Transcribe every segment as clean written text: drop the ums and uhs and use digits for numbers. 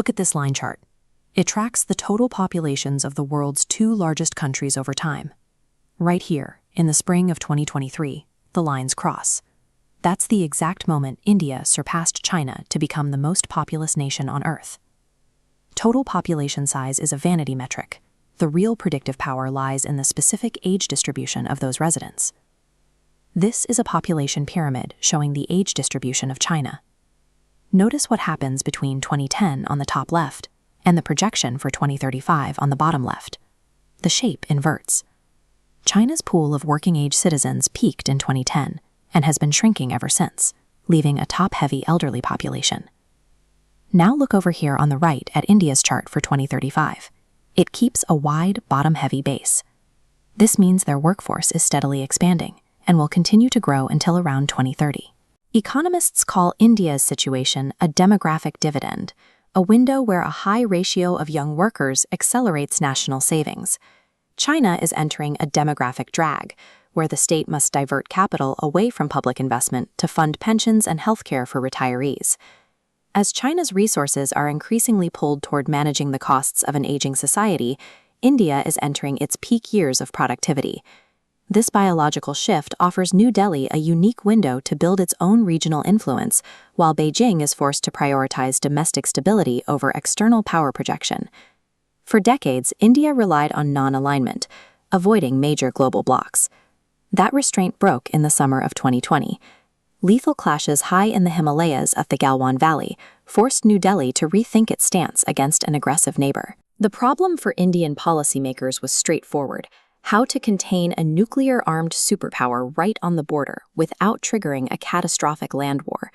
Look at this line chart. It tracks the total populations of the world's two largest countries over time. Right here, in the spring of 2023, the lines cross. That's the exact moment India surpassed China to become the most populous nation on Earth. Total population size is a vanity metric. The real predictive power lies in the specific age distribution of those residents. This is a population pyramid showing the age distribution of China. Notice what happens between 2010 on the top left and the projection for 2035 on the bottom left. The shape inverts. China's pool of working-age citizens peaked in 2010 and has been shrinking ever since, leaving a top-heavy elderly population. Now look over here on the right at India's chart for 2035. It keeps a wide, bottom-heavy base. This means their workforce is steadily expanding and will continue to grow until around 2030. Economists call India's situation a demographic dividend, a window where a high ratio of young workers accelerates national savings. China is entering a demographic drag, where the state must divert capital away from public investment to fund pensions and healthcare for retirees. As China's resources are increasingly pulled toward managing the costs of an aging society, India is entering its peak years of productivity. This biological shift offers New Delhi a unique window to build its own regional influence, while Beijing is forced to prioritize domestic stability over external power projection. For decades, India relied on non-alignment, avoiding major global blocs. That restraint broke in the summer of 2020. Lethal clashes high in the Himalayas of the Galwan Valley forced New Delhi to rethink its stance against an aggressive neighbor. The problem for Indian policymakers was straightforward: how to contain a nuclear-armed superpower right on the border without triggering a catastrophic land war.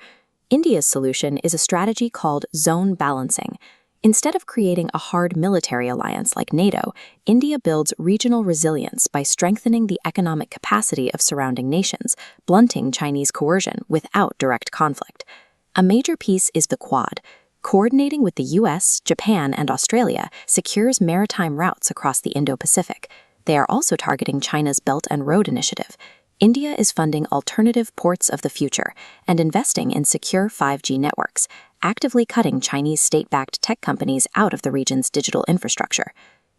India's solution is a strategy called zone balancing. Instead of creating a hard military alliance like NATO, India builds regional resilience by strengthening the economic capacity of surrounding nations, blunting Chinese coercion without direct conflict. A major piece is the Quad. Coordinating with the US, Japan, and Australia secures maritime routes across the Indo-Pacific. They are also targeting China's Belt and Road Initiative. India is funding alternative ports of the future and investing in secure 5G networks, actively cutting Chinese state-backed tech companies out of the region's digital infrastructure.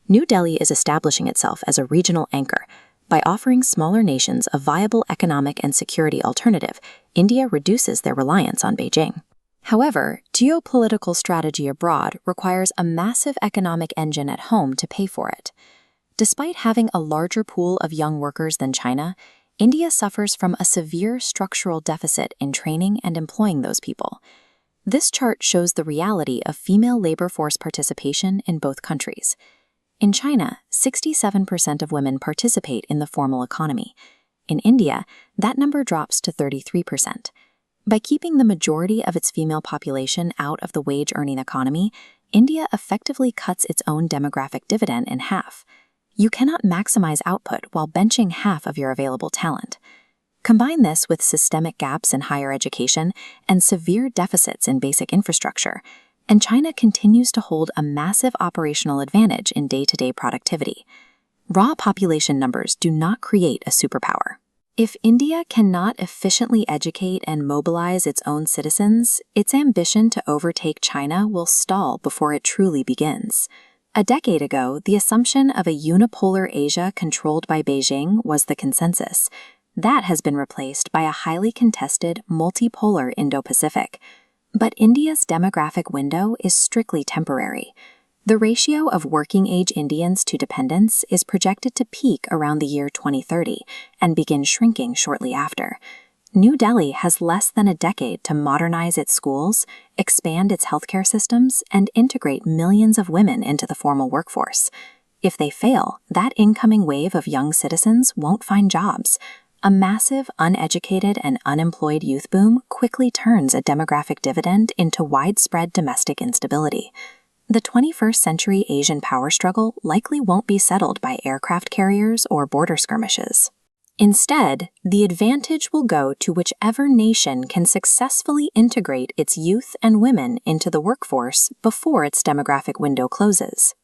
New Delhi is establishing itself as a regional anchor. By offering smaller nations a viable economic and security alternative, India reduces their reliance on Beijing. However, geopolitical strategy abroad requires a massive economic engine at home to pay for it. Despite having a larger pool of young workers than China, India suffers from a severe structural deficit in training and employing those people. This chart shows the reality of female labor force participation in both countries. In China, 67% of women participate in the formal economy. In India, that number drops to 33%. By keeping the majority of its female population out of the wage-earning economy, India effectively cuts its own demographic dividend in half. You cannot maximize output while benching half of your available talent. Combine this with systemic gaps in higher education and severe deficits in basic infrastructure, and China continues to hold a massive operational advantage in day-to-day productivity. Raw population numbers do not create a superpower. If India cannot efficiently educate and mobilize its own citizens, its ambition to overtake China will stall before it truly begins. A decade ago, the assumption of a unipolar Asia controlled by Beijing was the consensus. That has been replaced by a highly contested, multipolar Indo-Pacific. But India's demographic window is strictly temporary. The ratio of working-age Indians to dependents is projected to peak around the year 2030 and begin shrinking shortly after. New Delhi has less than a decade to modernize its schools, expand its healthcare systems, and integrate millions of women into the formal workforce. If they fail, that incoming wave of young citizens won't find jobs. A massive, uneducated, and unemployed youth boom quickly turns a demographic dividend into widespread domestic instability. The 21st century Asian power struggle likely won't be settled by aircraft carriers or border skirmishes. Instead, the advantage will go to whichever nation can successfully integrate its youth and women into the workforce before its demographic window closes.